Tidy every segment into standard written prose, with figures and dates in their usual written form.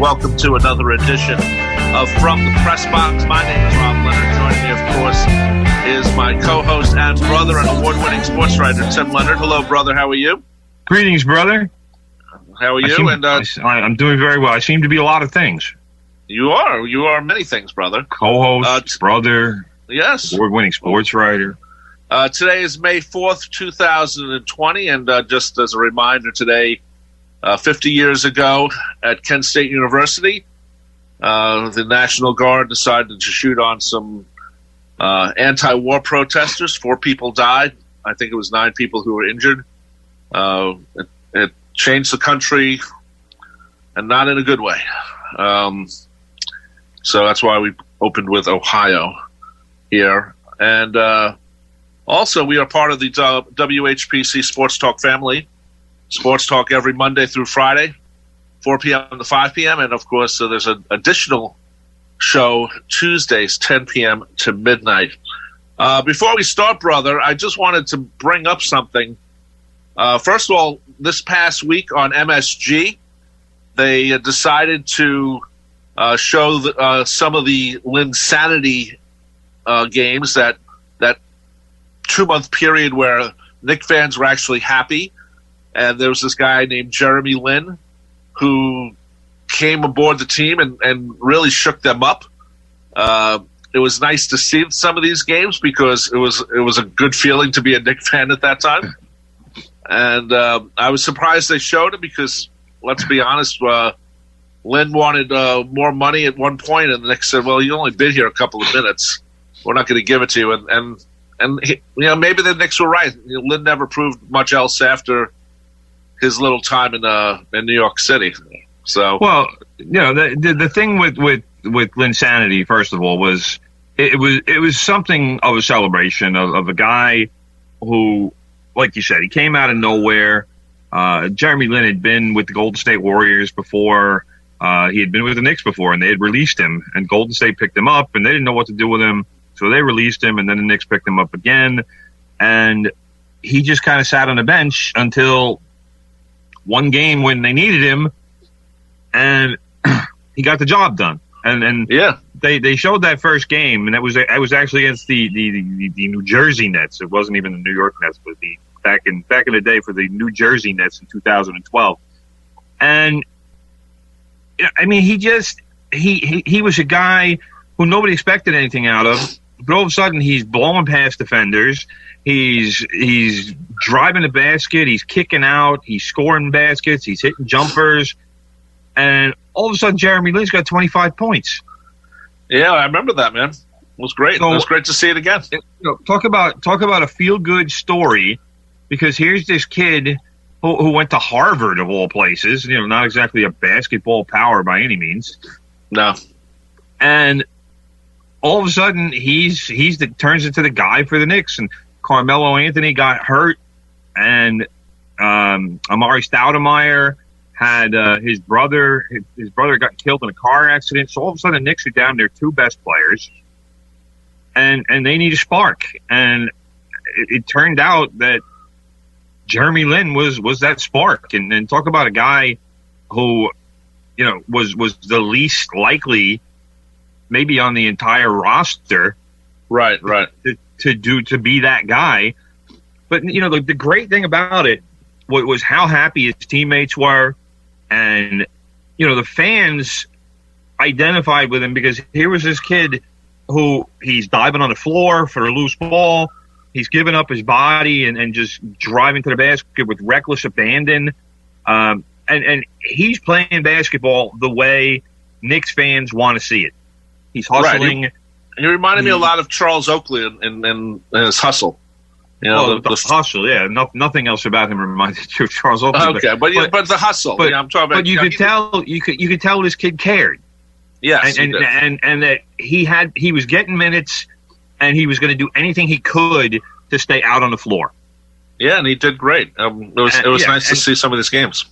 Welcome to another edition of From the Press Box. My name is Rob Leonard. Joining me, of course, is my co-host and brother and award-winning sports writer, Tim Leonard. Hello, brother. How are you? Greetings, brother. How are you? I'm doing very well. I seem to be a lot of things. You are. You are many things, brother. Co-host, brother. Yes. Award-winning sports writer. Today is May 4th, 2020, and just as a reminder, today, 50 years ago at Kent State University, the National Guard decided to shoot on some anti-war protesters. 4 people died. I think it was 9 people who were injured. It changed the country, and not in a good way. So that's why we opened with Ohio here. And also, we are part of the WHPC Sports Talk family. Sports Talk every Monday through Friday, 4 p.m. to 5 p.m. And, of course, there's an additional show Tuesdays, 10 p.m. to midnight. Before we start, brother, I just wanted to bring up something. First of all, this past week on MSG, they decided to show some of the Linsanity games, that 2-month period where Knicks fans were actually happy. And there was this guy named Jeremy Lin who came aboard the team and really shook them up. It was nice to see some of these games because it was a good feeling to be a Knicks fan at that time. And I was surprised they showed it because, let's be honest, Lin wanted more money at one point, and the Knicks said, well, you only been here a couple of minutes. We're not going to give it to you. And maybe the Knicks were right. Lin never proved much else after his little time in New York City. So, well, the thing with Linsanity, first of all, was it was something of a celebration of a guy who, like you said, he came out of nowhere. Jeremy Lin had been with the Golden State Warriors before. He had been with the Knicks before, and they had released him, and Golden State picked him up, and they didn't know what to do with him, so they released him, and then the Knicks picked him up again, and he just kind of sat on the bench until one game when they needed him, and he got the job done. And yeah, they showed that first game, and that was actually against the New Jersey Nets. It wasn't even the New York Nets, but back in the day for the New Jersey Nets in 2012. And I mean, he was a guy who nobody expected anything out of, but all of a sudden he's blowing past defenders. He's driving the basket. He's kicking out. He's scoring baskets. He's hitting jumpers. And all of a sudden, Jeremy Lin's got 25 points. Yeah, I remember that, man. It was great. So, it was great to see it again. Talk about a feel-good story, because here's this kid who went to Harvard, of all places. Not exactly a basketball power by any means. No. And all of a sudden, turns into the guy for the Knicks. And Carmelo Anthony got hurt, and Amari Stoudemire had his brother got killed in a car accident. So all of a sudden, the Knicks are down their 2 best players, and they need a spark. And it turned out that Jeremy Lin was that spark. And talk about a guy who, was the least likely, maybe on the entire roster, right, to be that guy. But the great thing about it was how happy his teammates were, and the fans identified with him, because here was this kid who he's diving on the floor for a loose ball. He's giving up his body and just driving to the basket with reckless abandon. And he's playing basketball the way Knicks fans want to see it. He's hustling. Right. He reminded me a lot of Charles Oakley in his hustle. The hustle, yeah. Nothing else about him reminded you of Charles Oakley. Okay, but the hustle. I'm talking about. But you could tell this kid cared. Yes, and that he was getting minutes, and he was going to do anything he could to stay out on the floor. Yeah, and he did great. It was nice to see some of these games.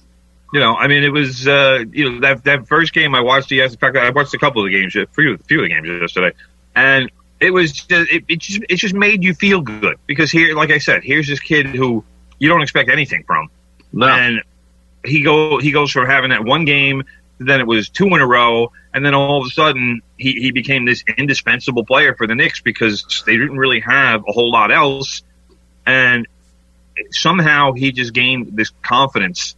It was that first game I watched. In fact, I watched a couple of the games, a few of the games yesterday, and it was just it just made you feel good, because here, like I said, here's this kid who you don't expect anything from. No. And he goes from having that one game Then it was 2 in a row. And then all of a sudden he became this indispensable player for the Knicks because they didn't really have a whole lot else. And somehow he just gained this confidence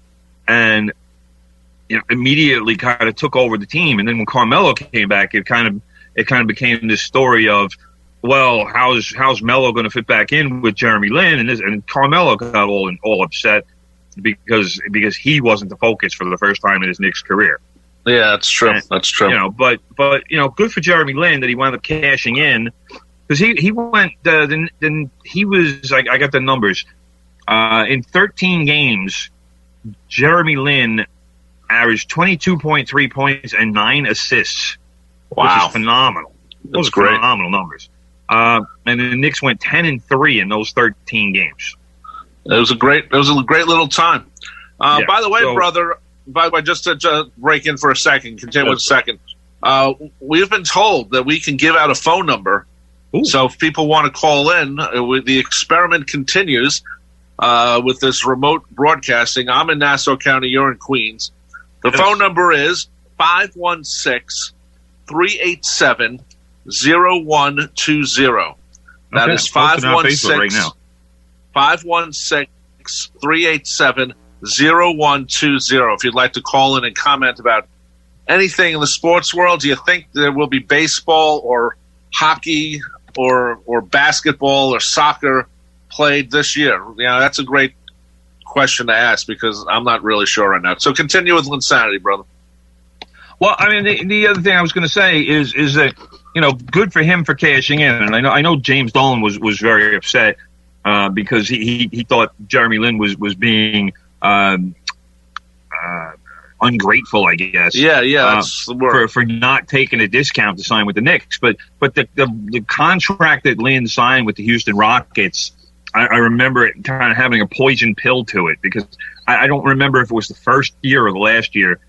and immediately kind of took over the team. And then when Carmelo came back, it kind of became this story of, well, how's Melo going to fit back in with Jeremy Lin? And Carmelo got all upset because he wasn't the focus for the first time in his Knicks career. Yeah, that's true. That's true. But good for Jeremy Lin that he wound up cashing in because he went. Then he was. I got the numbers. In 13 games, Jeremy Lin averaged 22.3 points and 9 assists. Wow, which is phenomenal. Those are great. Phenomenal numbers. And the Knicks went 10-3 in those 13 games. It was a great little time. By the way, brother. By the way, just to break in for a second, continue with a second. We've been told that we can give out a phone number. Ooh. So if people want to call in, the experiment continues with this remote broadcasting. I'm in Nassau County. You're in Queens. The phone number is 516-387-0120. That is 516-387-0120. If you'd like to call in and comment about anything in the sports world, do you think there will be baseball or hockey or basketball or soccer played this year? That's a great question to ask because I'm not really sure right now. So continue with Linsanity, brother. Well, I mean, the other thing I was going to say is that good for him for cashing in, and I know James Dolan was very upset because he thought Jeremy Lin was being ungrateful, I guess. Yeah, that's the word. For not taking a discount to sign with the Knicks. But the contract that Lin signed with the Houston Rockets, I remember it kind of having a poison pill to it because I don't remember if it was the first year or the last year.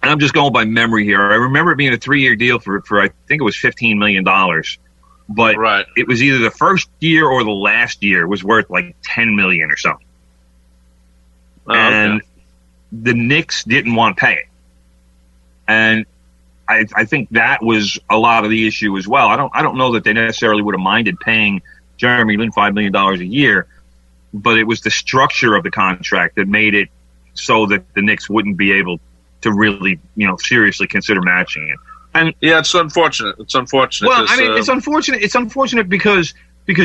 I'm just going by memory here. I remember it being a 3-year deal for I think it was $15 million. But It was either the first year or the last year was worth like $10 million or something. And the Knicks didn't want to pay it. And I think that was a lot of the issue as well. I don't know that they necessarily would have minded paying Jeremy Lin $5 million a year, but it was the structure of the contract that made it so that the Knicks wouldn't be able to really, seriously consider matching it. And yeah, it's unfortunate. It's unfortunate. Well, I mean, it's unfortunate. It's unfortunate because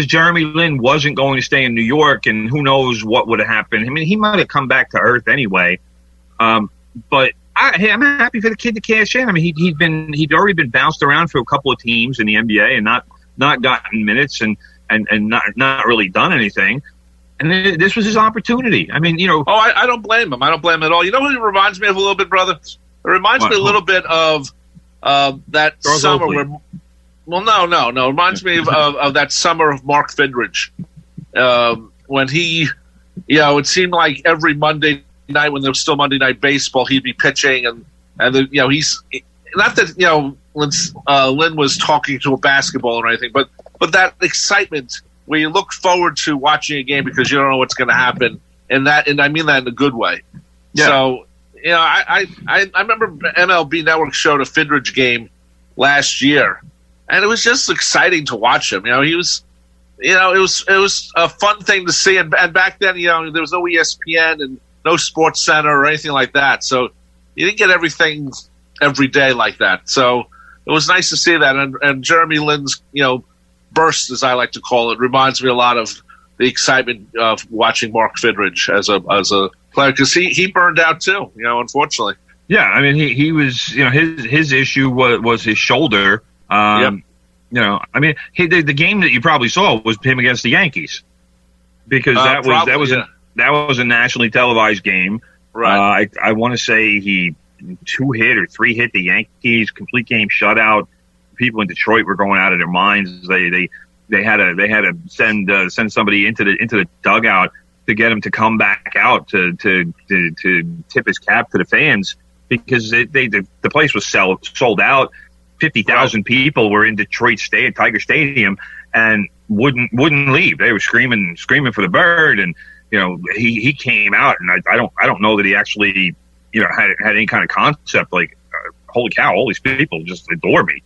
Jeremy Lin wasn't going to stay in New York, and who knows what would have happened. I mean, he might have come back to earth anyway. But I'm happy for the kid to cash in. I mean, he'd already been bounced around for a couple of teams in the NBA and not gotten minutes and not really done anything. And this was his opportunity. I mean, I don't blame him. I don't blame him at all. You know who he reminds me of a little bit, brother? It reminds me a little bit of that Charles summer Oakley. where. Well, no. It reminds me of that summer of Mark Fidrych when he, it seemed like every Monday night when there was still Monday Night Baseball, he'd be pitching and he's not that Lin was talking to a basketball or anything, but that excitement where you look forward to watching a game because you don't know what's going to happen, and I mean that in a good way. Yeah. So I remember MLB Network showed a Fidrych game last year. And it was just exciting to watch him. He was, it was a fun thing to see. And back then, there was no ESPN and no Sports Center or anything like that. So you didn't get everything every day like that. So it was nice to see that. And Jeremy Lin's, burst, as I like to call it, reminds me a lot of the excitement of watching Mark Fidrych as a player because he burned out too. Unfortunately. Yeah, I mean he was. His issue was his shoulder. I mean, the game that you probably saw was him against the Yankees because that was a nationally televised game. Right. I want to say he 2-hit or 3-hit the Yankees, complete game shutout. People in Detroit were going out of their minds. They had to send somebody into the dugout to get him to come back out to tip his cap to the fans because the place was sold out. 50,000 people were in Detroit Tiger Stadium and wouldn't leave. They were screaming for the bird. And, he came out and I don't know that he actually had any kind of concept like, holy cow, all these people just adore me.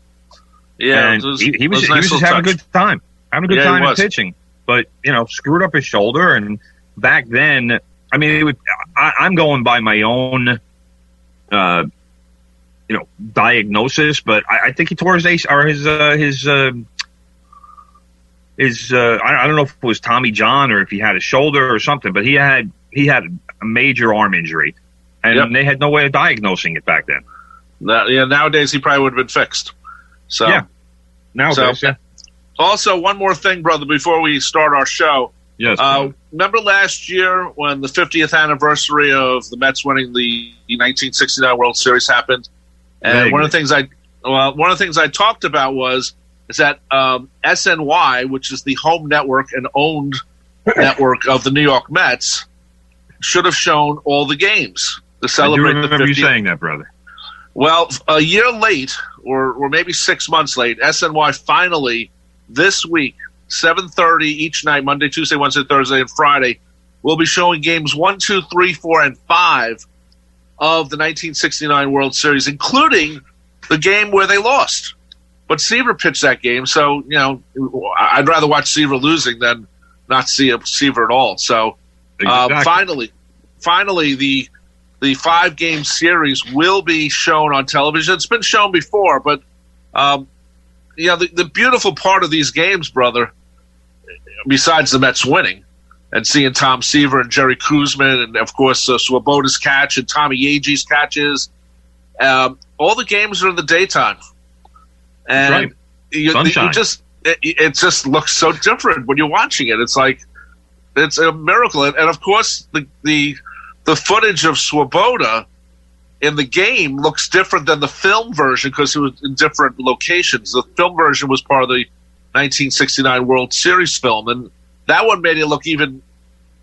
Yeah, and he was just having a good time, in pitching. But screwed up his shoulder, and back then, I mean, I'm going by my own, diagnosis, but I think he tore his ace or his I don't know if it was Tommy John or if he had a shoulder or something, but he had a major arm injury, and they had no way of diagnosing it back then. Nowadays he probably would have been fixed. So yeah, nowadays. Also, one more thing, brother, before we start our show. Yes. Remember last year when the 50th anniversary of the Mets winning the 1969 World Series happened? And one of the things I talked about is that SNY, which is the home network and owned network of the New York Mets, should have shown all the games to celebrate the 50th. I remember you saying that, brother. Well, a year late, or maybe 6 months late, SNY finally, this week, 7:30 each night, Monday, Tuesday, Wednesday, Thursday, and Friday, will be showing games 1, 2, 3, 4, and 5 of the 1969 World Series, including the game where they lost. But Seaver pitched that game, so I'd rather watch Seaver losing than not see a Seaver at all. So finally, the 5-game series will be shown on television. It's been shown before, but the beautiful part of these games, brother, besides the Mets winning and seeing Tom Seaver and Jerry Koosman and, of course, Swoboda's catch and Tommy Agee's catches, all the games are in the daytime. And it just looks so different when you're watching it. It's like it's a miracle. And of course, the footage of Swoboda in the game looks different than the film version because it was in different locations. The film version was part of the 1969 World Series film, and that one made it look even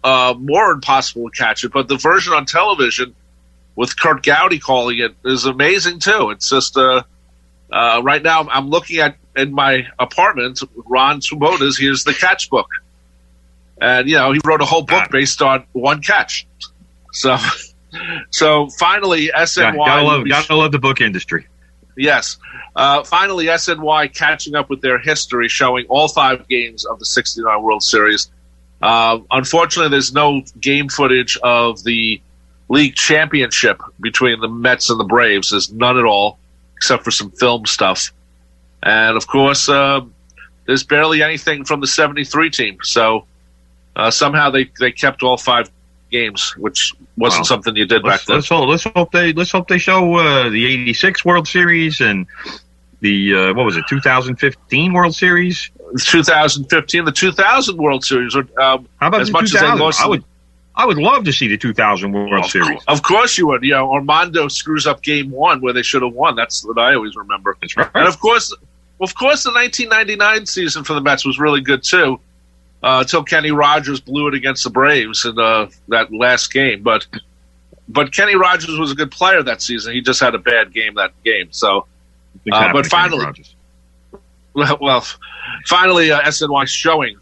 more impossible to catch it. But the version on television with Kurt Gowdy calling it is amazing too. It's just right now I'm looking at in my apartment, Ron Swoboda's Here's the Catch book, and he wrote a whole book based on one catch. So finally, SNY gotta love the book industry. Yes. Finally, SNY catching up with their history, showing all 5 games of the 69 World Series. Unfortunately, there's no game footage of the league championship between the Mets and the Braves. There's none at all, except for some film stuff. And, of course, there's barely anything from the 73 team. So somehow they kept all 5 games, which wasn't something you did back then. Let's hope they show the '86 World Series and the 2015 World Series. 2015, the 2000 World Series. How about as much 2000? As I would love to see the 2000 World Series. Of course you would. Armando screws up Game 1 where they should have won. That's what I always remember. That's right. And of course, the 1999 season for the Mets was really good too. Until Kenny Rogers blew it against the Braves in that last game. But Kenny Rogers was a good player that season. He just had a bad game that game. So, but finally, finally, SNY showing,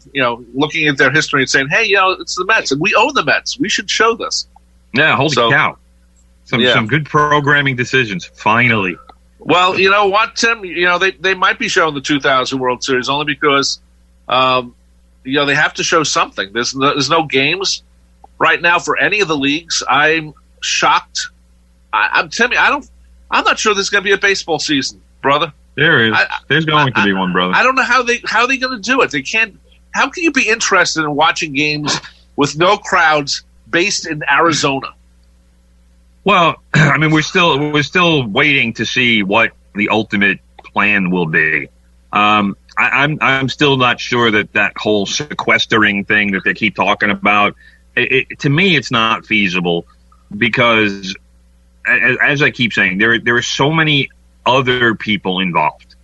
looking at their history and saying, hey, it's the Mets, and we own the Mets. We should show this. Yeah, holy cow. Some good programming decisions, finally. Well, you know what, Tim? They might be showing the 2000 World Series only because they have to show something. There's no games right now for any of the leagues. I'm shocked. I'm not sure there's going to be a baseball season, brother. There is. There's going to be one, brother. I don't know how they going to do it. They can't. How can you be interested in watching games with no crowds based in Arizona? Well, I mean, we're still waiting to see what the ultimate plan will be. I'm still not sure that whole sequestering thing that they keep talking about. To me, it's not feasible because, as I keep saying, there are so many other people involved,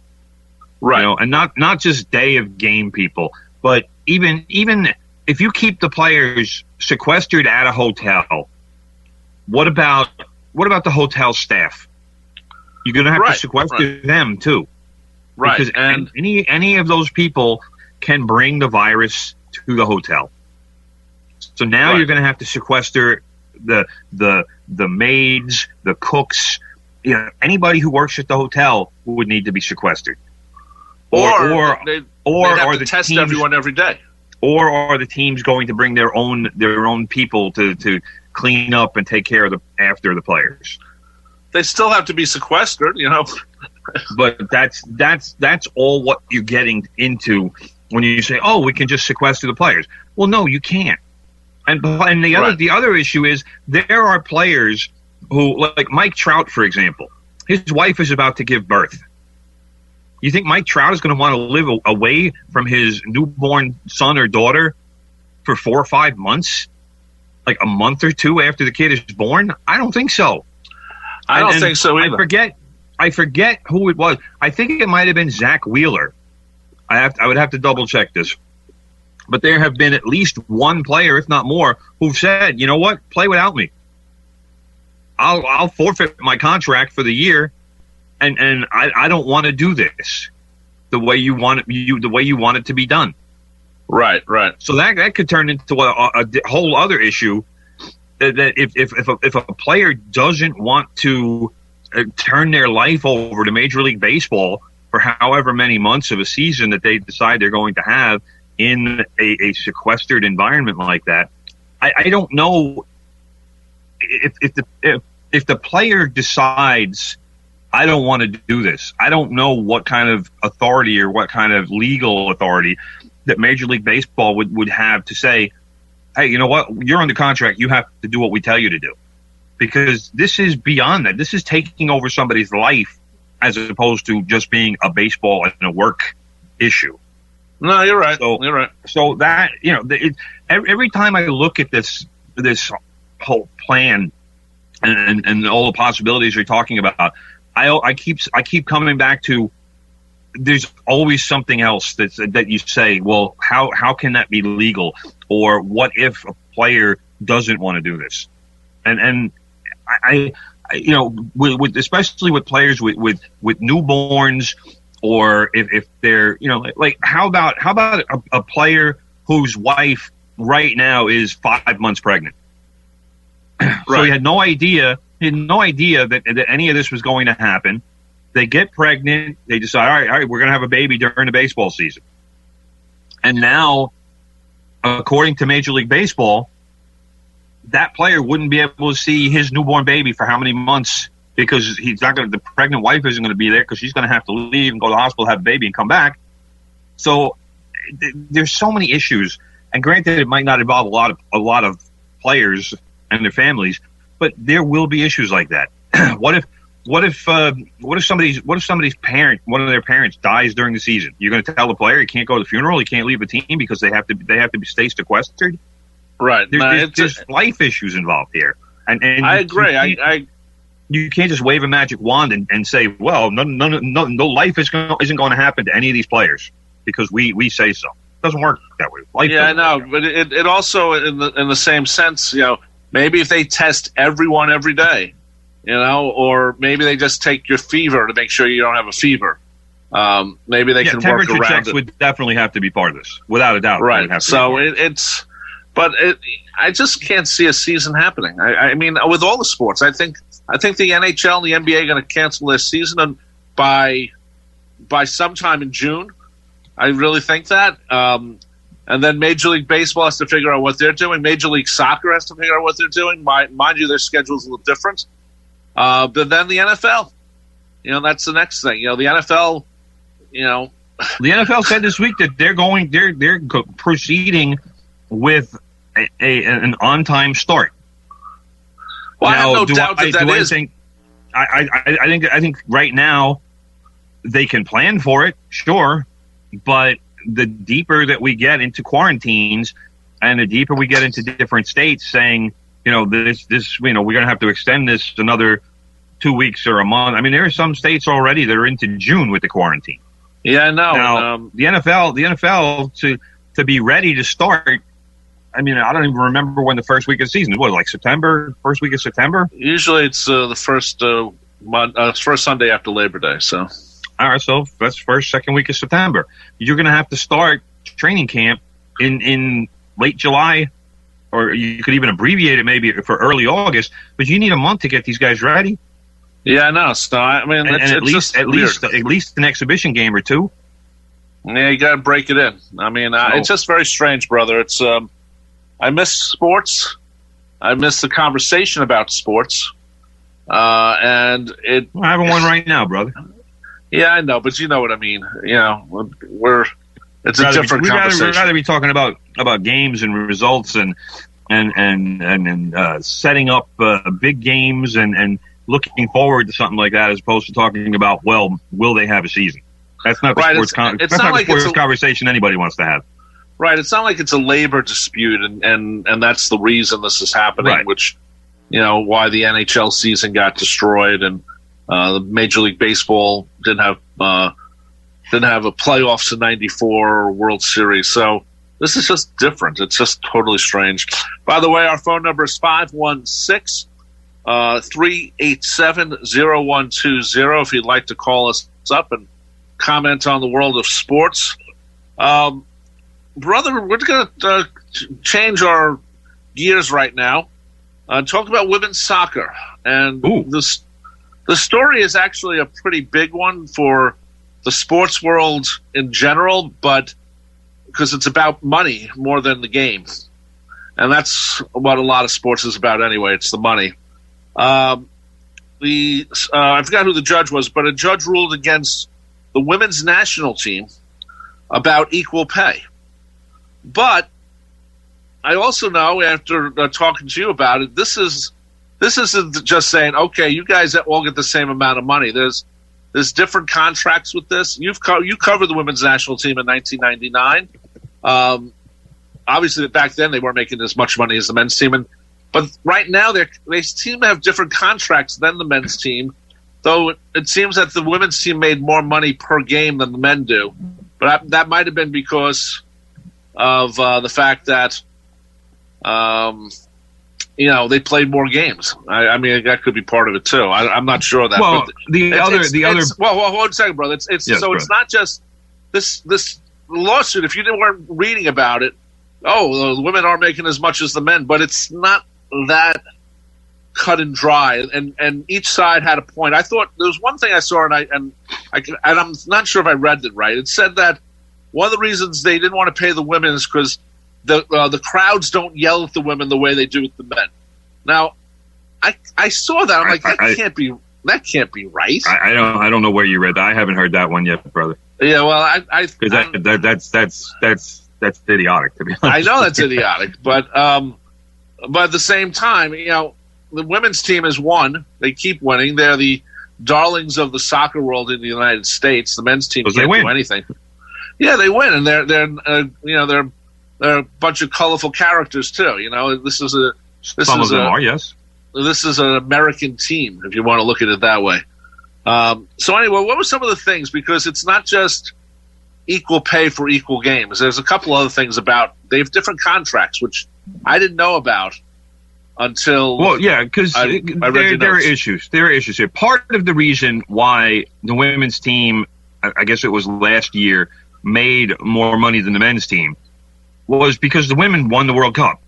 right? And not just day of game people, but even if you keep the players sequestered at a hotel, what about the hotel staff? You're going to have to sequester them too. Right, because any of those people can bring the virus to the hotel. So now you're going to have to sequester the maids, the cooks, anybody who works at the hotel would need to be sequestered. Or they'd have to the test teams, everyone every day. Or are the teams going to bring their own people to clean up and take care of after the players? They still have to be sequestered, But that's all what you're getting into when you say, "Oh, we can just sequester the players." Well, no, you can't. And the other issue is there are players who, like Mike Trout, for example, his wife is about to give birth. You think Mike Trout is going to want to live away from his newborn son or daughter for 4 or 5 months, like a month or two after the kid is born? I don't think so. I don't think so either. I forget who it was. I think it might have been Zach Wheeler. I would have to double check this. But there have been at least one player, if not more, who've said, "You know what? Play without me. I'll forfeit my contract for the year, and I don't want to do this the way you want it to be done." Right. So that could turn into a whole other issue. That if a player doesn't want to turn their life over to Major League Baseball for however many months of a season that they decide they're going to have in a sequestered environment like that, I don't know if the player decides, "I don't want to do this." I don't know what kind of authority or what kind of legal authority that Major League Baseball would have to say, "Hey, you know what? You're under contract. You have to do what we tell you to do." Because this is beyond that. This is taking over somebody's life as opposed to just being a baseball and a work issue. No, you're right. You're right. So that, every time I look at this whole plan and all the possibilities you're talking about, I keep coming back to, there's always something else that you say, well, how can that be legal? Or what if a player doesn't want to do this? And I with especially with players with newborns, or if they're, like how about a player whose wife right now is 5 months pregnant? Right. So he had no idea that any of this was going to happen. They get pregnant. They decide, all right, we're going to have a baby during the baseball season. And now, according to Major League Baseball, that player wouldn't be able to see his newborn baby for how many months, because the pregnant wife isn't going to be there because she's going to have to leave and go to the hospital, have a baby, and come back. So there's so many issues. And granted, it might not involve a lot of players and their families, but there will be issues like that. What if somebody's parent, one of their parents, dies during the season? You're going to tell the player he can't go to the funeral, he can't leave the team because they have to stay sequestered? Right. There's life issues involved here. And I agree. You can't just wave a magic wand and say, well, no life isn't going to happen to any of these players because we say so. It doesn't work that way. I know, but it also in the same sense, maybe if they test everyone every day, or maybe they just take your fever to make sure you don't have a fever. Maybe they can work around it. Temperature checks would definitely have to be part of this, without a doubt. Right. So I just can't see a season happening. I mean, with all the sports, I think the NHL and the NBA are going to cancel their season, and by sometime in June. I really think that. And then Major League Baseball has to figure out what they're doing. Major League Soccer has to figure out what they're doing. Mind you, their schedule's a little different. But then the NFL, that's the next thing. The NFL, The NFL said this week that they're proceeding with an on-time start. Well, now, I have no doubt that is. I think right now they can plan for it, sure, but the deeper that we get into quarantines and the deeper we get into different states saying, we're going to have to extend this another 2 weeks or a month. I mean, there are some states already that are into June with the quarantine. Yeah, no. Now, the NFL to be ready to start. I mean, I don't even remember when the first week of the season was. Like September, first week of September. Usually, it's the first Sunday after Labor Day. So, all right, so that's second week of September. You're going to have to start training camp in late July, or you could even abbreviate it maybe for early August, but you need a month to get these guys ready. Yeah, no. So I mean, And at least an exhibition game or two. Yeah, you got to break it in. I mean, it's just very strange, brother. It's I miss sports. I miss the conversation about sports. And we're having one right now, brother. Yeah, I know, but you know what I mean. You know, it's a different conversation. We'd rather be talking about games and results and setting up big games and looking forward to something like that, as opposed to talking about, well, will they have a season? That's not the sports conversation anybody wants to have. Right. It's not like it's a labor dispute, and that's the reason this is happening, right. Which, you know, why the NHL season got destroyed, and the Major League Baseball didn't have a playoffs in '94 or World Series. So this is just different. It's just totally strange. By the way, our phone number is 516-387-0120 if you'd like to call us up and comment on the world of sports. Brother, we're going to change our gears right now. Talk about women's soccer. And the story is actually a pretty big one for the sports world in general, but because it's about money more than the game. And that's what a lot of sports is about anyway. It's the money. I forgot who the judge was, but a judge ruled against the women's national team about equal pay. But I also know, after talking to you about it, this isn't just saying, okay, you guys all get the same amount of money. There's different contracts with this. You covered the women's national team in 1999. Obviously, back then they weren't making as much money as the men's team, but right now they seem to have different contracts than the men's team. Though it seems that the women's team made more money per game than the men do, but that might have been because of the fact that they played more games. I mean, that could be part of it too. I'm not sure of that. Well, well, one second, brother. It's not just this lawsuit. If you weren't reading about it, the women aren't making as much as the men, but it's not that cut and dry. And each side had a point. I thought there was one thing I saw, and I'm not sure if I read it right. It said that one of the reasons they didn't want to pay the women is because the crowds don't yell at the women the way they do with the men. Now, I saw that. I'm like, that can't be right. I don't know where you read that. I haven't heard that one yet, brother. Yeah, well, that's idiotic, to be honest. I know that's idiotic, but at the same time, the women's team has won. They keep winning. They're the darlings of the soccer world in the United States. The men's team can't do anything. Yeah, they win, and they're a bunch of colorful characters too. This is an American team, if you want to look at it that way. So anyway, what were some of the things? Because it's not just equal pay for equal games. There's a couple other things about. They have different contracts, which I didn't know about until. Well, yeah, because there are issues. There are issues here. Part of the reason why the women's team, I guess it was last year, made more money than the men's team was because the women won the World Cup.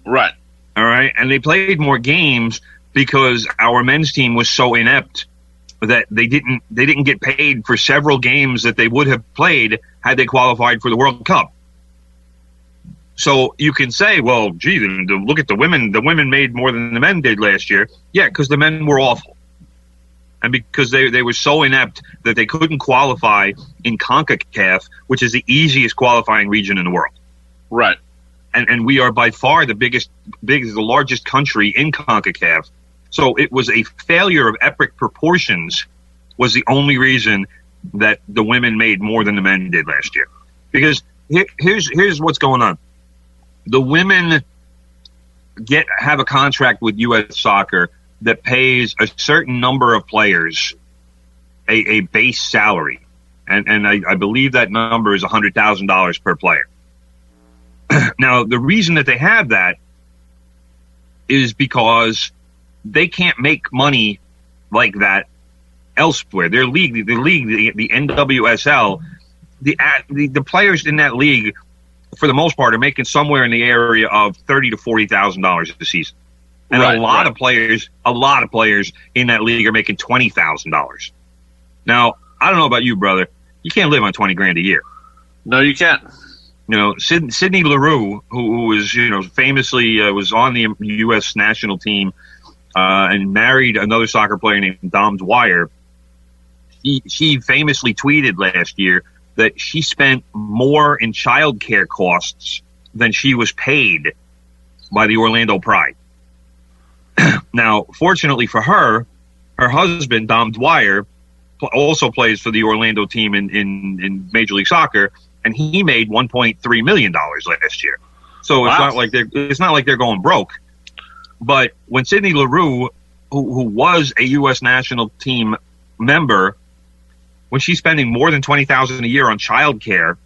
Right. All right. And they played more games because our men's team was so inept that they didn't get paid for several games that they would have played had they qualified for the World Cup. So you can say, well, gee, look at the women. The women made more than the men did last year. Yeah, because the men were awful. And because they were so inept that they couldn't qualify in CONCACAF, which is the easiest qualifying region in the world. Right. And we are by far the largest country in CONCACAF. So it was a failure of epic proportions was the only reason that the women made more than the men did last year. Because here's what's going on. The women have a contract with U.S. Soccer that pays a certain number of players a base salary. And I believe that number is $100,000 per player. Now, the reason that they have that is because they can't make money like that elsewhere. Their league, the NWSL, the players in that league for the most part, are making somewhere in the area of $30,000 to $40,000 a season. And a lot of players in that league are making $20,000. Now, I don't know about you, brother. You can't live on $20,000 a year. No, you can't. You know, Sidney LaRue, who was, famously was on the U.S. national team and married another soccer player named Dom Dwyer. She famously tweeted last year that she spent more in child care costs than she was paid by the Orlando Pride. Now, fortunately for her husband, Dom Dwyer, also plays for the Orlando team in Major League Soccer, and he made $1.3 million last year. So it's not like they're going broke. But when Sidney LaRue, who was a U.S. national team member, when she's spending more than $20,000 a year on child care,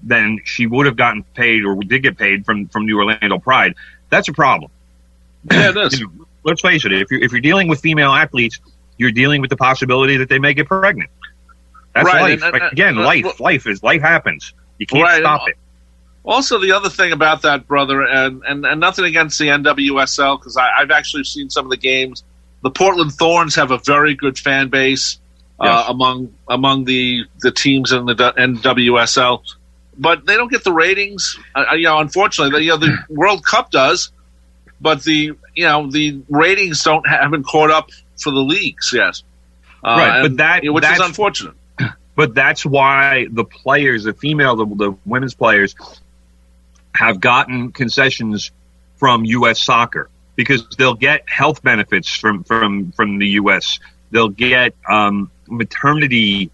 then she would have gotten paid or did get paid from the Orlando Pride. That's a problem. Yeah, it is. Let's face it. If you're dealing with female athletes, you're dealing with the possibility that they may get pregnant. That's life. Life happens. You can't stop it. Also, the other thing about that, brother, and nothing against the NWSL, because I've actually seen some of the games. The Portland Thorns have a very good fan base among the teams in the NWSL, but they don't get the ratings. Unfortunately, the World Cup does, but the ratings haven't caught up for the leagues yet. Which is unfortunate. But that's why the players, the women's players, have gotten concessions from U.S. Soccer, because they'll get health benefits from the U.S. They'll get maternity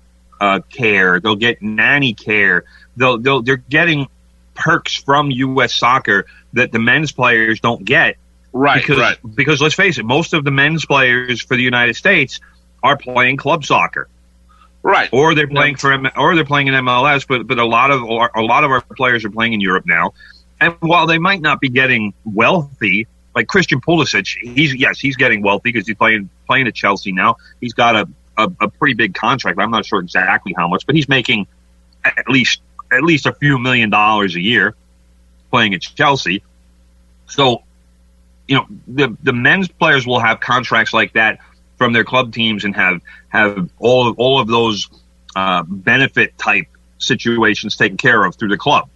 care. They'll get nanny care. They're getting perks from U.S. Soccer that the men's players don't get. Because let's face it, most of the men's players for the United States are playing club soccer. Right. Or they're playing in MLS, but a lot of our players are playing in Europe now. And while they might not be getting wealthy, like Christian Pulisic, he's getting wealthy because he's playing at Chelsea now. He's got a pretty big contract. I'm not sure exactly how much, but he's making at least a few $1 million a year playing at Chelsea. So, the men's players will have contracts like that from their club teams and have all of those benefit type situations taken care of through the club.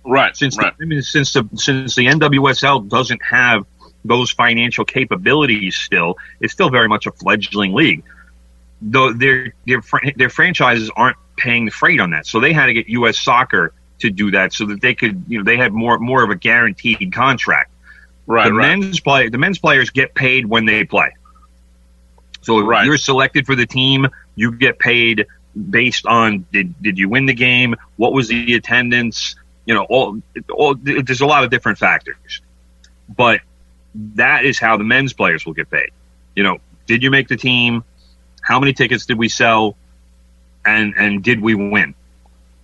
Right. Since the NWSL doesn't have those financial capabilities still, it's still very much a fledgling league. Though their franchises aren't paying the freight on that, so they had to get U.S. Soccer to do that so that they could, they had more of a guaranteed contract. Right. The men's players get paid when they play. So if you're selected for the team, you get paid based on did you win the game? What was the attendance? There's a lot of different factors, but that is how the men's players will get paid. Did you make the team? How many tickets did we sell? And did we win?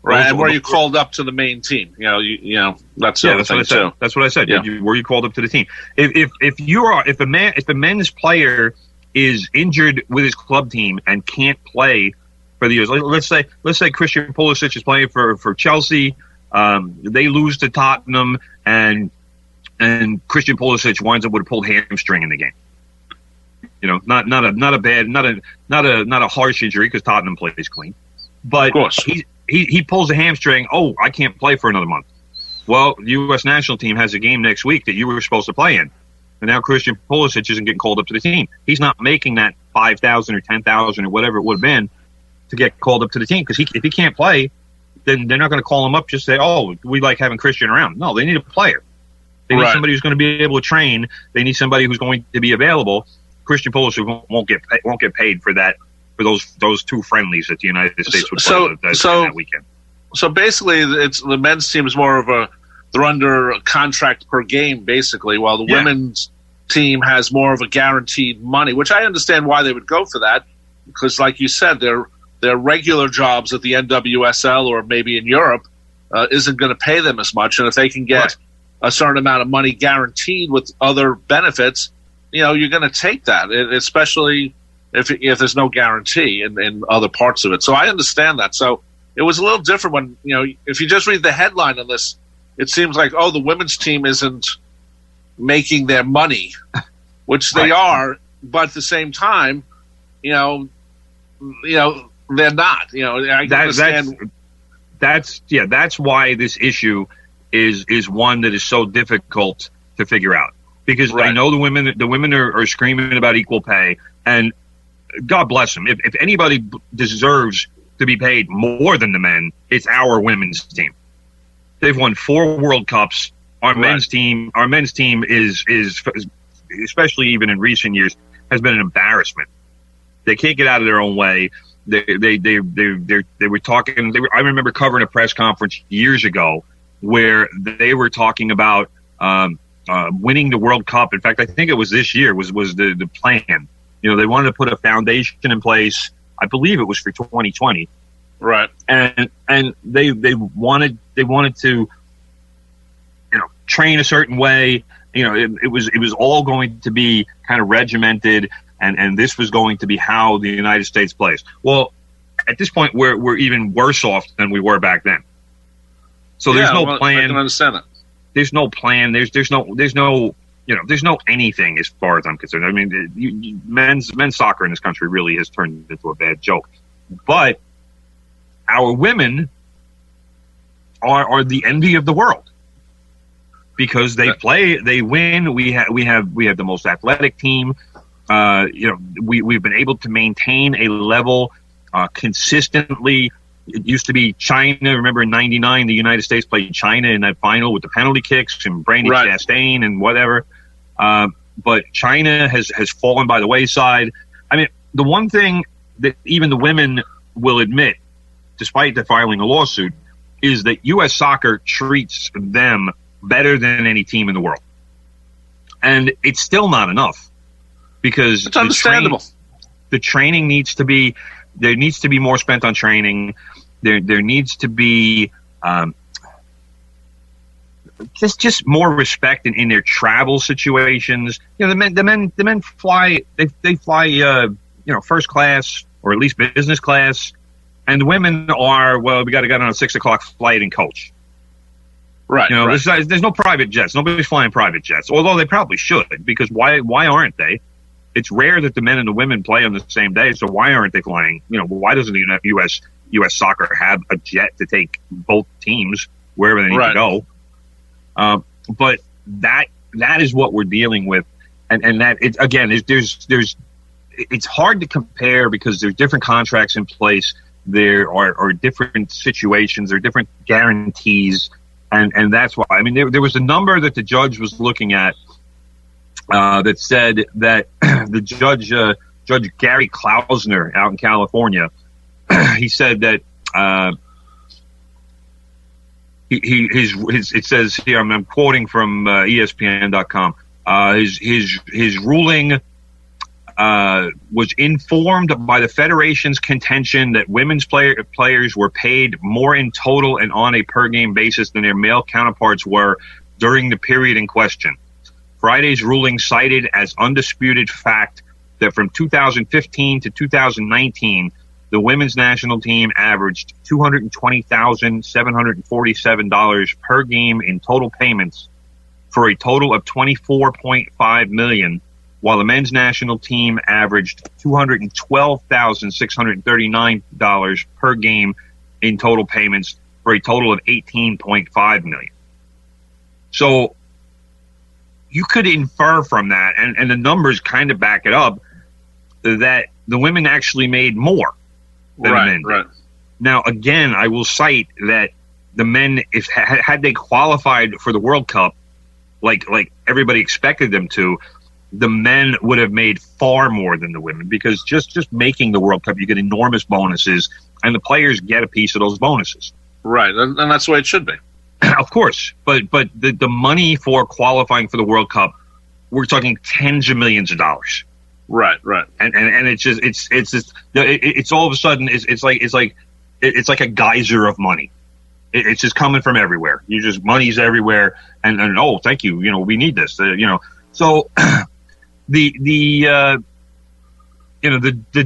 Right. And were you called up to the main team? That's the other thing too. That's what I said. Yeah. Were you called up to the team? If a men's player is injured with his club team and can't play for the years, let's say Christian Pulisic is playing for Chelsea. They lose to Tottenham, and Christian Pulisic winds up with a pulled hamstring in the game. Not a harsh injury because Tottenham plays clean, but he pulls a hamstring. Oh, I can't play for another month. Well, the U.S. national team has a game next week that you were supposed to play in, and now Christian Pulisic isn't getting called up to the team. He's not making that $5,000 or $10,000 or whatever it would have been to get called up to the team, because if he can't play, then they're not going to call him up just say, "Oh, we like having Christian around." No, they need a player. They need somebody who's going to be able to train. They need somebody who's going to be available. Christian Pulisic won't get paid for that, for those two friendlies that the United States would play that weekend. So basically, it's the men's team is more of they're under a contract per game, basically, while the women's team has more of a guaranteed money, which I understand why they would go for that, because, like you said, their regular jobs at the NWSL or maybe in Europe isn't going to pay them as much, and if they can get a certain amount of money guaranteed with other benefits, you're going to take that, especially if there's no guarantee in other parts of it. So I understand that. So it was a little different when, if you just read the headline on this, it seems like, oh, the women's team isn't making their money, which they are, but at the same time, they're not. I understand. That's why this issue is one that is so difficult to figure out, because I know the women are screaming about equal pay, and God bless them. If anybody deserves to be paid more than the men, it's our women's team. They've won 4 World Cups. Our men's team is especially even in recent years has been an embarrassment. They can't get out of their own way. They were talking. I remember covering a press conference years ago where they were talking about winning the World Cup. In fact, I think it was this year was the plan. They wanted to put a foundation in place. I believe it was for 2020. Right. And they wanted to, train a certain way. It was all going to be kind of regimented, and this was going to be how the United States plays. Well, at this point, we're even worse off than we were back then. So there's no plan. I can understand that. There's no plan. There's no anything as far as I'm concerned. I mean, men's soccer in this country really has turned into a bad joke. But our women are the envy of the world because they play, they win. We have the most athletic team. We've been able to maintain a level consistently. It used to be China. Remember in '99, the United States played China in that final with the penalty kicks and Brandy Chastain and whatever. But China has fallen by the wayside. I mean, the one thing that even the women will admit, despite the filing a lawsuit, is that U.S. Soccer treats them better than any team in the world. And it's still not enough because it's understandable. The training needs to be, there needs to be more spent on training. There needs to be just more respect in their travel situations. The men fly, they fly first class or at least business class, and the women are, well, we got to get on a 6 o'clock flight and coach. Right. There's no private jets. Nobody's flying private jets, although they probably should, because why aren't they? It's rare that the men and the women play on the same day, so why aren't they flying? Why doesn't the U.S. Soccer have a jet to take both teams wherever they need to go? But that is what we're dealing with, and that it again is it's hard to compare because there's different contracts in place. There are different situations, there are different guarantees, and that's why. I mean, there was a number that the judge was looking at that said that the judge Gary Klausner out in California, he said that it says here, I'm quoting from ESPN.com. His ruling was informed by the federation's contention that women's players were paid more in total and on a per game basis than their male counterparts were during the period in question. Friday's ruling cited as undisputed fact that from 2015 to 2019, the women's national team averaged $220,747 per game in total payments for a total of $24.5 million, while the men's national team averaged $212,639 per game in total payments for a total of $18.5 million. So you could infer from that, and the numbers kind of back it up, that the women actually made more than the men did. Right. Now, again, I will cite that the men, if had they qualified for the World Cup, like everybody expected them to, the men would have made far more than the women, because just making the World Cup, you get enormous bonuses, and the players get a piece of those bonuses. Right, and that's the way it should be. Of course, but the money for qualifying for the World Cup, we're talking tens of millions of dollars. Right, and it's all of a sudden it's like a geyser of money. It's just coming from everywhere. Money's everywhere, and oh, thank you. We need this. So the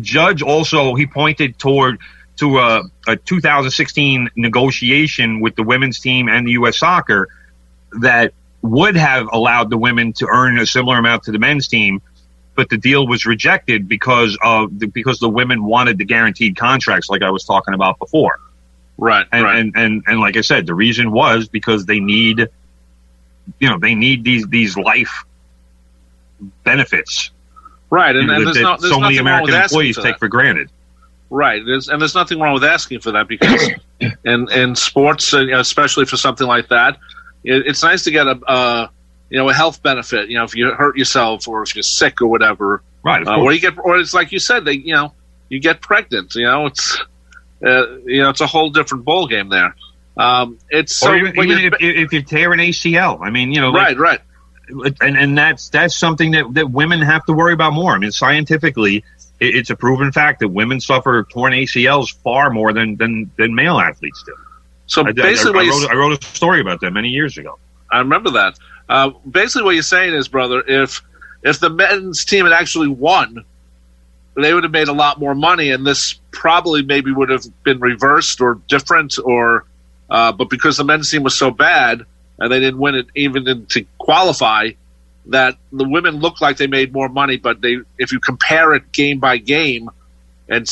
judge also, he pointed to a 2016 negotiation with the women's team and the U.S. Soccer that would have allowed the women to earn a similar amount to the men's team, but the deal was rejected because the women wanted the guaranteed contracts, like I was talking about before. Right. And like I said, the reason was because they need these life benefits. Right, and there's so many American employees for take for granted. Right, there's nothing wrong with asking for that, because in sports, especially for something like that, it's nice to get a health benefit. If you hurt yourself or if you're sick or whatever, right? Or it's like you said, you get pregnant. It's a whole different ball game there. It's so, or even if you tear an ACL. I mean, right. And that's something that women have to worry about more. I mean, scientifically, it's a proven fact that women suffer torn ACLs far more than male athletes do. So basically, I wrote a story about that many years ago. I remember that. Basically, what you're saying is, brother, if the men's team had actually won, they would have made a lot more money, and this probably maybe would have been reversed or different, but because the men's team was so bad and they didn't win it even to qualify, that the women looked like they made more money, but if you compare it game by game and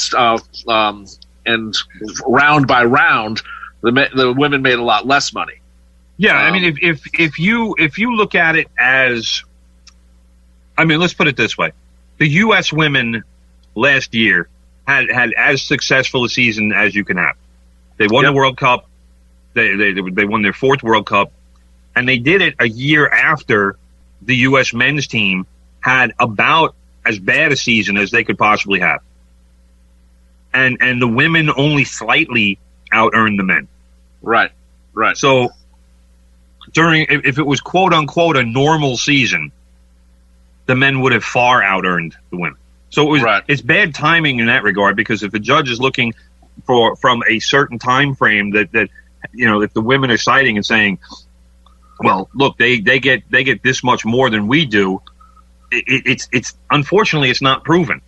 round by round, the women made a lot less money. Yeah, I mean, if you look at it as, I mean, let's put it this way: the U.S. women last year had as successful a season as you can have. They won the World Cup. They won their 4th World Cup, and they did it a year after the U.S. men's team had about as bad a season as they could possibly have. And the women only slightly out-earned the men. Right. So if it was quote unquote a normal season, the men would have far out-earned the women. So it's bad timing in that regard, because if a judge is looking from a certain time frame that if the women are citing and saying, well, look, they get this much more than we do, it's unfortunately it's not proven,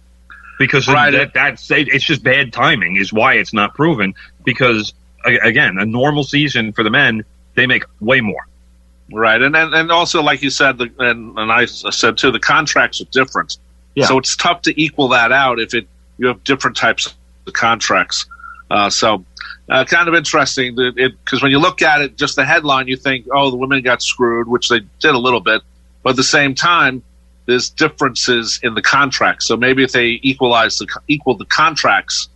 because it's just bad timing is why it's not proven, because again, a normal season for the men, they make way more. Right, and also, like you said, and I said too, the contracts are different. Yeah. So it's tough to equal that out if you have different types of contracts. So kind of interesting, because when you look at it, just the headline, you think, oh, the women got screwed, which they did a little bit. But at the same time, there's differences in the contracts. So maybe if they equal the contracts,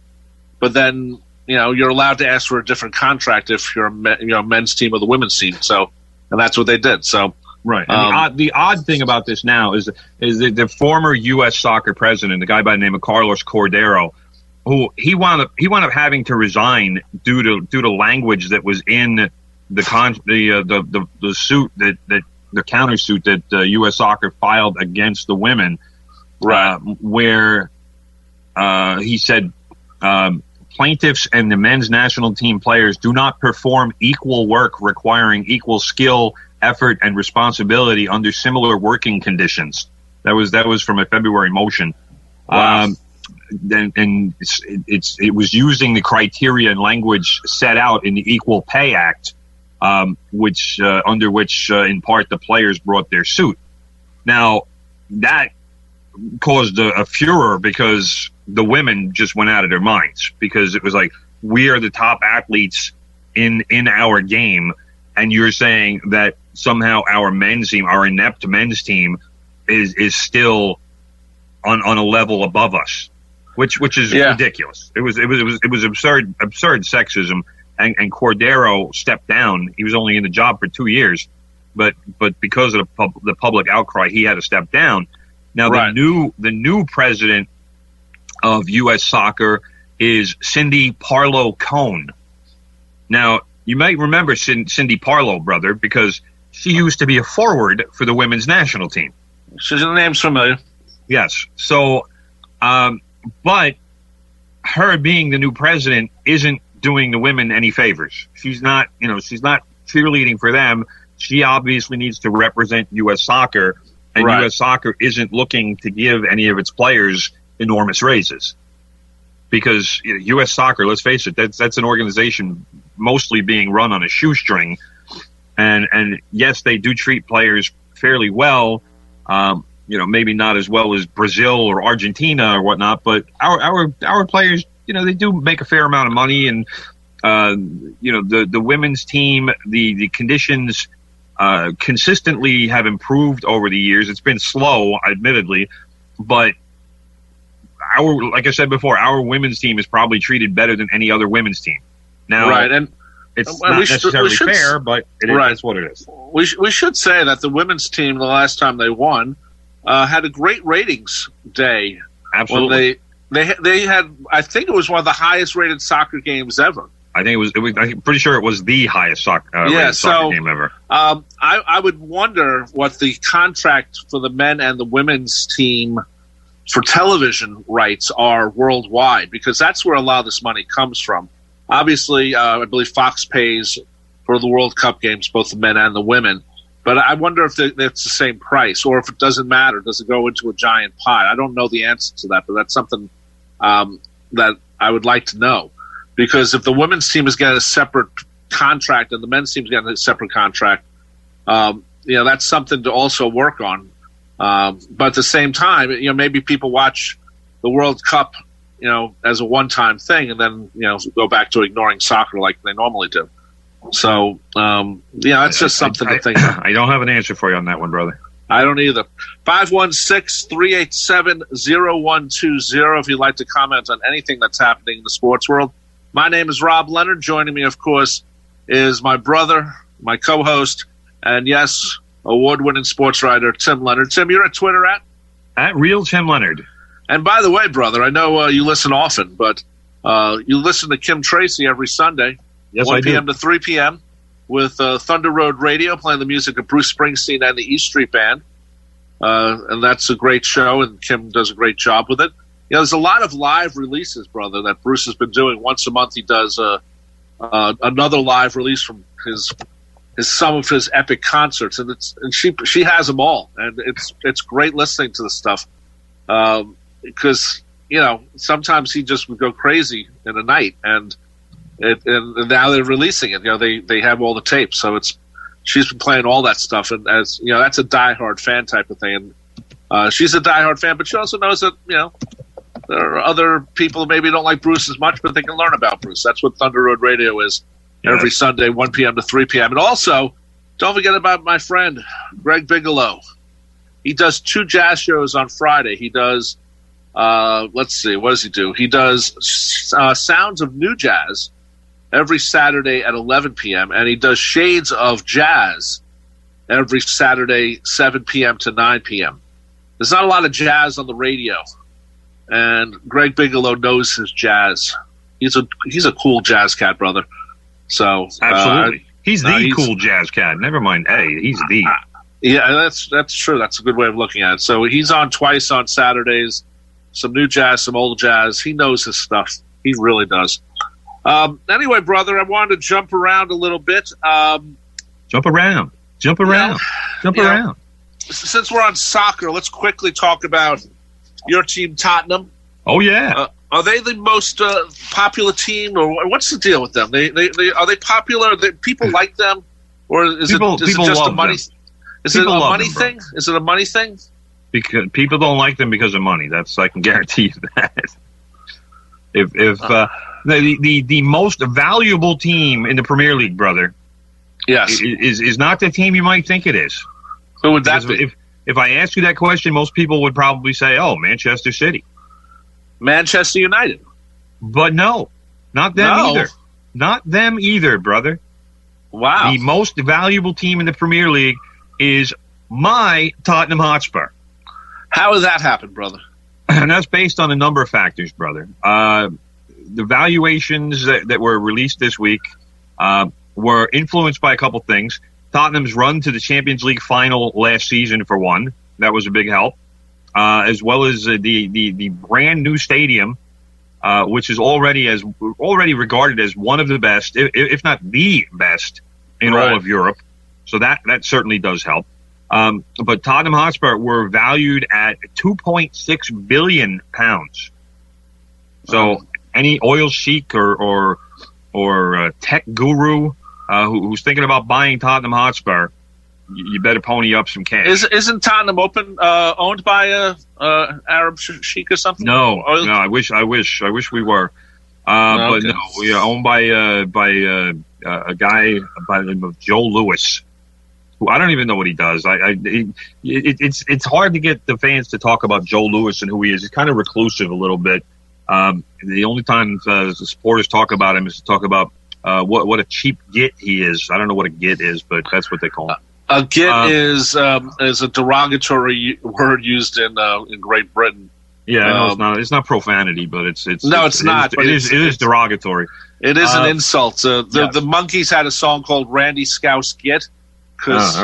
but then you're allowed to ask for a different contract if you're a men's team or the women's team. So, and that's what they did. So. Right. And the odd thing about this now is that the former U.S. soccer president, the guy by the name of Carlos Cordero, who he wound up having to resign due to language that was in the suit that the countersuit that U.S. Soccer filed against the women, right? Where he said plaintiffs and the men's national team players do not perform equal work requiring equal skill, effort, and responsibility under similar working conditions. That was from a February motion. Wow. And it was using the criteria and language set out in the Equal Pay Act, which under which in part the players brought their suit. Now that caused a furor, because the women just went out of their minds, because it was like, we are the top athletes in our game, and you're saying that somehow our men's team, our inept men's team, is still on a level above us, which is ridiculous. It was absurd sexism, and Cordero stepped down. He was only in the job for 2 years, but because of the public outcry, he had to step down. Now the new president of U.S. Soccer is Cindy Parlow-Cone. Now, you might remember Cindy Parlow, brother, because she used to be a forward for the women's national team. The name's familiar. Yes. So, but her being the new president isn't doing the women any favors. She's not cheerleading for them. She obviously needs to represent U.S. Soccer, and U.S. Soccer isn't looking to give any of its players enormous raises, because U.S. Soccer, let's face it, that's an organization mostly being run on a shoestring. And yes, they do treat players fairly well, maybe not as well as Brazil or Argentina or whatnot, but our players, they do make a fair amount of money. And, the women's team, the conditions consistently have improved over the years. It's been slow, admittedly, but like I said before, our women's team is probably treated better than any other women's team. Now, right, and it's not necessarily fair, but that's what it is. We should say that the women's team, the last time they won, had a great ratings day. Absolutely. They had, I think it was one of the highest rated soccer games ever. I think I'm pretty sure it was the highest soccer game ever. I would wonder what the contract for the men and the women's team for television rights are worldwide, because that's where a lot of this money comes from. Obviously, I believe Fox pays for the World Cup games, both the men and the women. But I wonder if it's the same price, or if it doesn't matter. Does it go into a giant pot? I don't know the answer to that, but that's something that I would like to know. Because if the women's team is getting a separate contract and the men's team is getting a separate contract, that's something to also work on. But at the same time, maybe people watch the World Cup, as a one-time thing, and then, go back to ignoring soccer like they normally do. So, it's just something to think of. I don't have an answer for you on that one, brother. I don't either. 516-387-0120 if you'd like to comment on anything that's happening in the sports world. My name is Rob Leonard. Joining me, of course, is my brother, my co-host, and yes, award-winning sports writer, Tim Leonard. Tim, you're at Twitter at Real Tim Leonard. And by the way, brother, I know you listen often, but you listen to Kim Tracy every Sunday, yes, 1 p.m. to 3 p.m. with Thunder Road Radio, playing the music of Bruce Springsteen and the E Street Band. And that's a great show, and Kim does a great job with it. There's a lot of live releases, brother, that Bruce has been doing. Once a month he does another live release from some of his epic concerts, and she has them all, and it's great listening to the stuff. Because sometimes he just would go crazy in a night, and now they're releasing it. They have all the tapes, so she's been playing all that stuff, and as that's a diehard fan type of thing. And she's a diehard fan, but she also knows that there are other people who maybe don't like Bruce as much, but they can learn about Bruce. That's what Thunder Road Radio is every Sunday, 1 p.m. to 3 p.m. And also, don't forget about my friend Greg Bigelow. He does 2 jazz shows on Friday. He does. Let's see, what does he do? He does Sounds of New Jazz every Saturday at 11 p.m., and he does Shades of Jazz every Saturday, 7 p.m. to 9 p.m. There's not a lot of jazz on the radio, and Greg Bigelow knows his jazz. He's a cool jazz cat, brother. So absolutely, he's the cool jazz cat. Never mind, he's the. Yeah, that's true. That's a good way of looking at it. So he's on twice on Saturdays. Some new jazz, some old jazz. He knows his stuff. He really does. Anyway, brother, I wanted to jump around a little bit. Jump around. Since we're on soccer, let's quickly talk about your team, Tottenham. Oh, yeah. Are they the most popular team, or what's the deal with them? Are they popular? People like them, or is it just a money? Is it a money thing? Is it a money thing? Because people don't like them because of money. I can guarantee you that. If the most valuable team in the Premier League, brother, yes, is not the team you might think it is. Who would that be? If I ask you that question, most people would probably say, "Oh, Manchester City, Manchester United." But no, not them either. Not them either, brother. Wow. The most valuable team in the Premier League is my Tottenham Hotspur. How does that happen, brother? And that's based on a number of factors, brother. The valuations that were released this week were influenced by a couple things. Tottenham's run to the Champions League final last season, for one. That was a big help. As well as the brand new stadium, which is already regarded as one of the best, if not the best, in all of Europe. So that certainly does help. But Tottenham Hotspur were valued at £2.6 billion. So any oil sheik or tech guru who's thinking about buying Tottenham Hotspur, you better pony up some cash. Isn't Tottenham owned by a Arab sheik or something? No. I wish we were. But no, we are owned by a guy by the name of Joe Lewis, who I don't even know what he does. It's hard to get the fans to talk about Joe Lewis and who he is. He's kind of reclusive a little bit. The only time the supporters talk about him is to talk about what a cheap git he is. I don't know what a git is, but that's what they call him. A git is a derogatory word used in Great Britain. Yeah, I know it's not profanity, but it's not. It is derogatory. It is an insult. The Monkees had a song called "Randy Scouse Git" because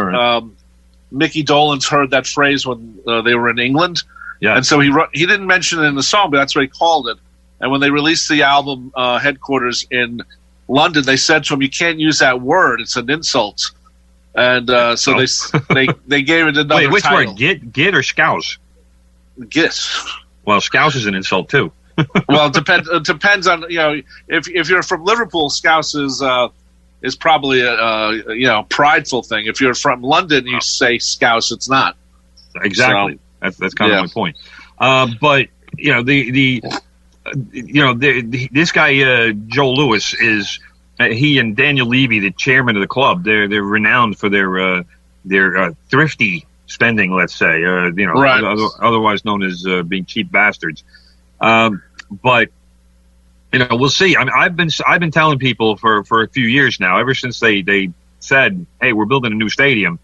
Mickey Dolenz heard that phrase when they were in England, and so he didn't mention it in the song, but that's what he called it. And when they released the album headquarters in London, they said to him, "You can't use that word; it's an insult." And so they gave it another. Wait, which title. word? Git or Scouse? Git. Well, Scouse is an insult too. Well, it depends on if you're from Liverpool, Scouse is probably a prideful thing. If you're from London, you say Scouse. It's not exactly. So, that's kind of my point. But this guy Joe Lewis is he and Daniel Levy, the chairman of the club. They're renowned for their thrifty spending, let's say, otherwise known as being cheap bastards. But we'll see. I mean, I've been telling people for a few years now, ever since they said, "Hey, we're building a new stadium."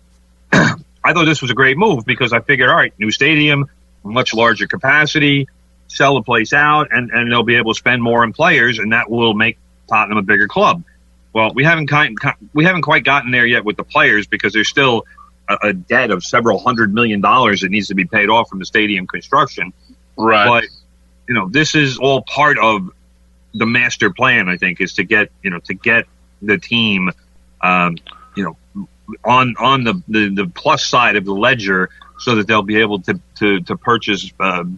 I thought this was a great move because I figured, all right, new stadium, much larger capacity, sell the place out, and they'll be able to spend more on players, and that will make Tottenham a bigger club. Well, we haven't quite gotten there yet with the players because there's still a debt of several $100 million that needs to be paid off from the stadium construction. Right. But, this is all part of the master plan, I think, is to get the team, on the plus side of the ledger so that they'll be able to purchase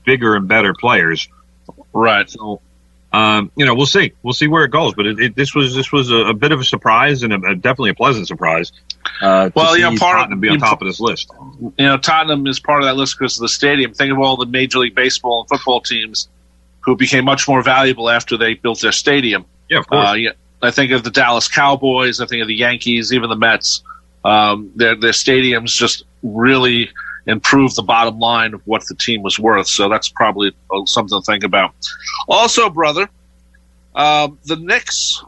bigger and better players. Right. So, we'll see. We'll see where it goes. But this was a bit of a surprise and definitely a pleasant surprise. Tottenham be on top of this list. Tottenham is part of that list because of the stadium. Think of all the Major League Baseball and football teams who became much more valuable after they built their stadium. Yeah, of course. I think of the Dallas Cowboys. I think of the Yankees, even the Mets. Their stadiums just really improved the bottom line of what the team was worth. So that's probably something to think about. Also, brother, the Knicks,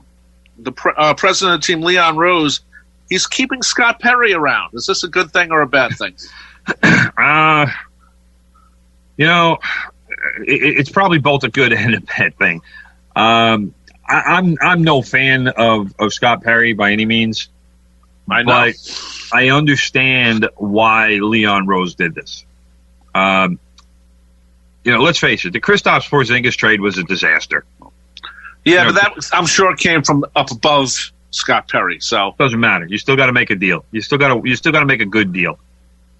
the president of the team, Leon Rose, he's keeping Scott Perry around. Is this a good thing or a bad thing? It's probably both a good and a bad thing. I'm no fan of Scott Perry by any means. I know. But I understand why Leon Rose did this. Let's face it, the Kristaps Porzingis trade was a disaster. Yeah, but that I'm sure came from up above Scott Perry. So doesn't matter. You still got to make a deal. You still got to make a good deal.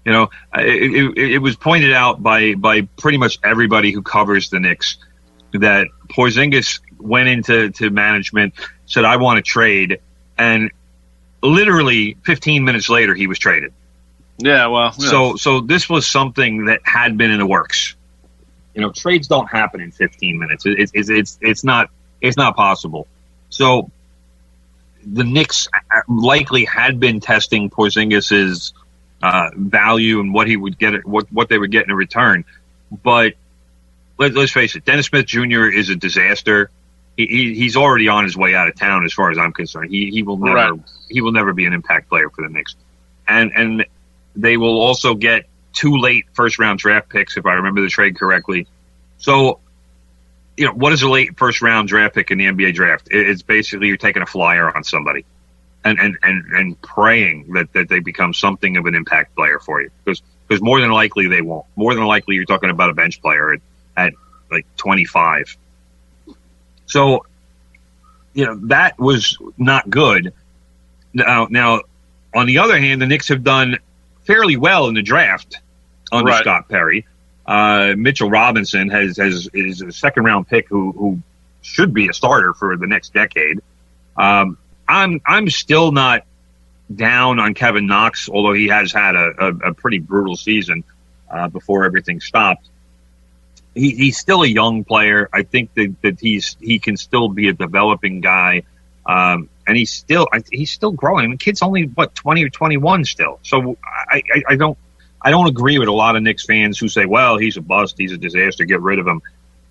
It was pointed out by pretty much everybody who covers the Knicks that Porzingis went into management, said, "I want to trade," and literally 15 minutes later, he was traded. Yeah, well, yeah. So this was something that had been in the works. Trades don't happen in 15 minutes. It's not possible. So the Knicks likely had been testing Porzingis's value and what he would get, what they would get in return. But let's face it, Dennis Smith Jr. is a disaster. He's already on his way out of town, as far as I'm concerned. He will never be an impact player for the Knicks, and they will also get 2 late first round draft picks, if I remember the trade correctly. So, what is a late first round draft pick in the NBA draft? It's basically you're taking a flyer on somebody, and praying that they become something of an impact player for you, because more than likely they won't. More than likely you're talking about a bench player at like 25. So, that was not good. Now, on the other hand, the Knicks have done fairly well in the draft under Scott Perry. Mitchell Robinson is a second round pick who should be a starter for the next decade. I'm still not down on Kevin Knox, although he has had a pretty brutal season before everything stopped. He's still a young player. I think that he can still be a developing guy, and he's still growing. I mean, the kid's only 20 or 21 still. So I don't agree with a lot of Knicks fans who say, well, he's a bust, he's a disaster, get rid of him,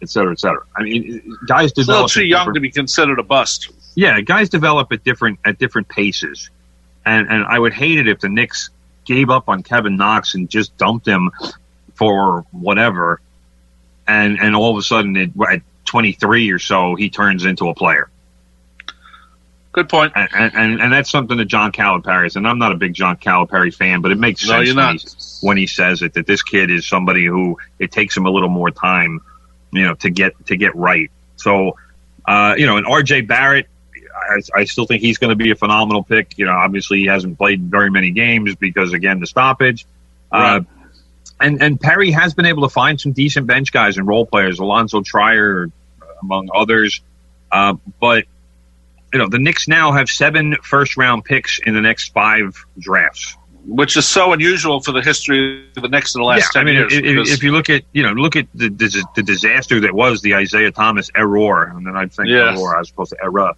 et cetera, et cetera. I mean, guys develop. Still too young to be considered a bust. Yeah, guys develop at different paces, and I would hate it if the Knicks gave up on Kevin Knox and just dumped him for whatever. And all of a sudden, at 23 or so, he turns into a player. Good point. And that's something that John Calipari is. And I'm not a big John Calipari fan, but it makes sense when he says it, that this kid is somebody who it takes him a little more time, to get right. So, and R.J. Barrett, I still think he's going to be a phenomenal pick. Obviously he hasn't played very many games because, again, the stoppage. Right. And Perry has been able to find some decent bench guys and role players, Alonzo Trier, among others. But, the Knicks now have 7 first-round picks in the next 5 drafts. Which is so unusual for the history of the Knicks in the last 10 years. If you look at the disaster that was the Isaiah Thomas error, and then I'd think error as opposed to error.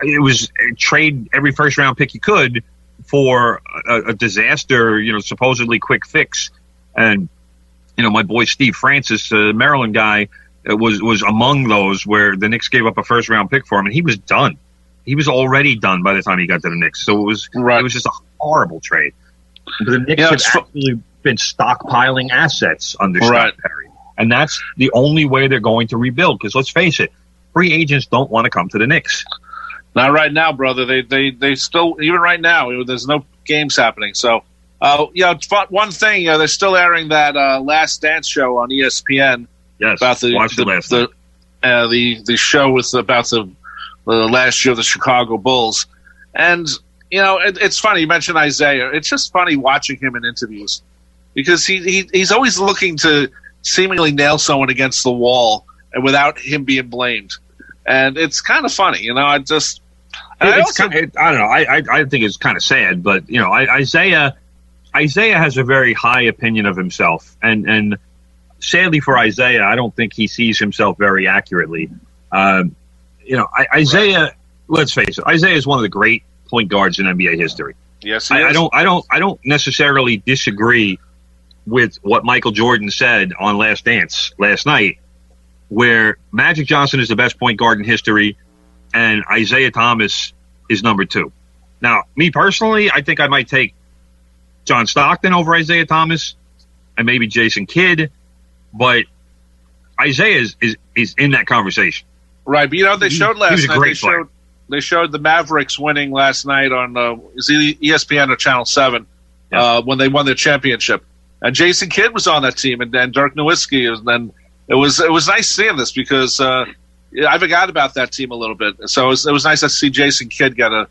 It was trade every first-round pick you could for a disaster, supposedly quick fix. And, my boy Steve Francis, Maryland guy, was among those where the Knicks gave up a first-round pick for him, and he was done. He was already done by the time he got to the Knicks. So it was just a horrible trade. But the Knicks have actually been stockpiling assets under Scott Perry. And that's the only way they're going to rebuild. Because let's face it, free agents don't want to come to the Knicks. Not right now, brother. They still, even right now, there's no games happening. So, one thing, they're still airing that Last Dance show on ESPN. Yes, about the show was about the last year of the Chicago Bulls. And, it's funny. You mentioned Isaiah. It's just funny watching him in interviews because he's always looking to seemingly nail someone against the wall and without him being blamed. And it's kind of funny, I don't know. I think it's kind of sad, but Isaiah has a very high opinion of himself, and sadly for Isaiah, I don't think he sees himself very accurately. Isaiah. Let's face it, Isaiah is one of the great point guards in NBA history. Yes, he is. I don't necessarily disagree with what Michael Jordan said on Last Dance last night, where Magic Johnson is the best point guard in history, and Isaiah Thomas is number 2. Now, me personally, I think I might take John Stockton over Isaiah Thomas, and maybe Jason Kidd, but Isaiah is in that conversation. Right, but they showed last night. He was a great player. They showed the Mavericks winning last night on ESPN or Channel 7 when they won their championship, and Jason Kidd was on that team, and Dirk Nowitzki, and then. It was nice seeing this because I forgot about that team a little bit. So it was nice to see Jason Kidd get a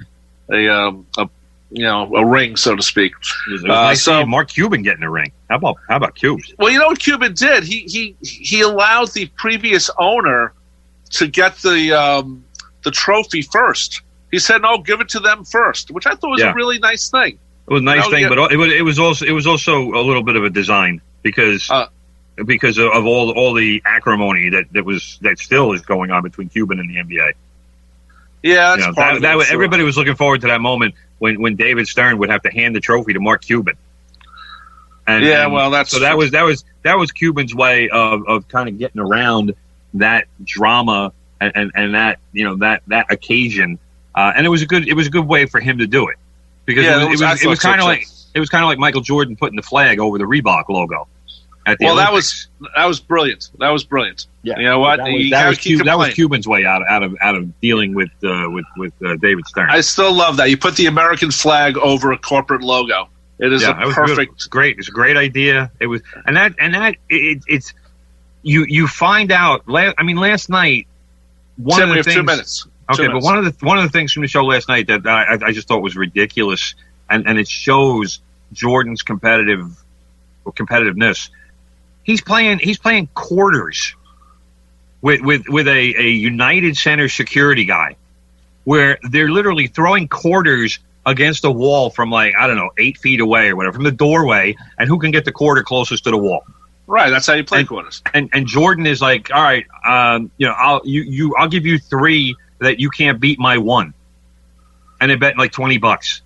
ring, so to speak. It was nice seeing Mark Cuban getting a ring. How about Cuban? Well, you know what Cuban did? He allowed the previous owner to get the trophy first. He said, "No, give it to them first," which I thought was a really nice thing. It was a nice thing, but it was also a little bit of a design because of all the acrimony that still is going on between Cuban and the NBA. Yeah, that's part of it. Everybody was looking forward to that moment when David Stern would have to hand the trophy to Mark Cuban. That was Cuban's way of kind of getting around that drama and that that occasion, and it was a good way for him to do it because it was kind of like Michael Jordan putting the flag over the Reebok logo. That was brilliant. That was brilliant. Yeah, you know what? That was Cuban's way out of dealing with David Stern. I still love that you put the American flag over a corporate logo. It is a perfect. It's great. It's a great idea. It was, it's you find out. Last night. One of the things. 2 minutes. Okay, but one of the things from the show last night that I just thought was ridiculous, and it shows Jordan's competitiveness. He's playing quarters with a United Center security guy, where they're literally throwing quarters against a wall from, like, I don't know, 8 feet away or whatever, from the doorway, and who can get the quarter closest to the wall. Right, that's how you play quarters. And Jordan is like, all right, I'll give you 3 that you can't beat my 1, and they bet like $20.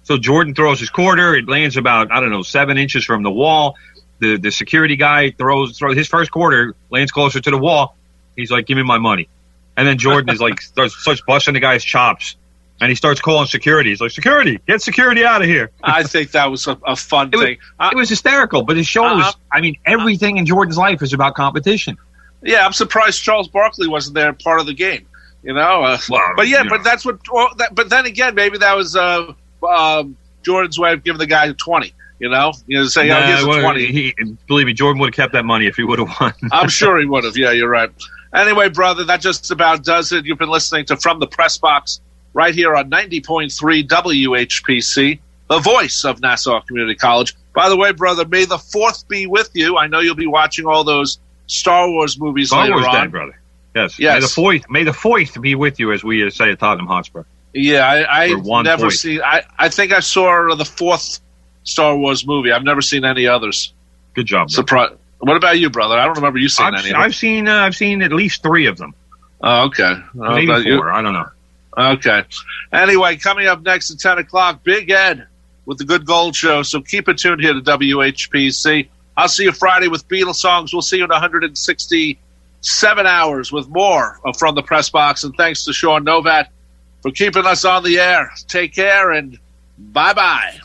So Jordan throws his quarter, it lands about, I don't know, 7 inches from the wall. The security guy throws his first quarter, lands closer to the wall. He's like, give me my money. And then Jordan is like, starts busting the guy's chops. And he starts calling security. He's like, security, get security out of here. I think that was a fun thing. It was hysterical, but it shows, everything in Jordan's life is about competition. Yeah, I'm surprised Charles Barkley wasn't there part of the game. But that's what. But then again, maybe that was Jordan's way of giving the guy 20. Here's a 20. Believe me, Jordan would have kept that money if he would have won. I'm sure he would have. Yeah, you're right. Anyway, brother, that just about does it. You've been listening to From the Press Box right here on 90.3 WHPC, the voice of Nassau Community College. By the way, brother, may the 4th be with you. I know you'll be watching all those Star Wars movies later on. Star Wars Day, brother. Yes. May the 4th be with you, as we say at Tottenham Hotspur. Yeah, I've never seen. I think I saw the 4th Star Wars movie. I've never seen any others. Good job. Surprise. What about you, brother? I don't remember you seeing any. I've seen at least 3 of them. Oh, okay. Maybe 4. I don't know. Okay. Anyway, coming up next at 10 o'clock, Big Ed with the Good Gold Show. So keep it tuned here to WHPC. I'll see you Friday with Beatles songs. We'll see you in 167 hours with more From the Press Box. And thanks to Sean Novat for keeping us on the air. Take care and bye-bye.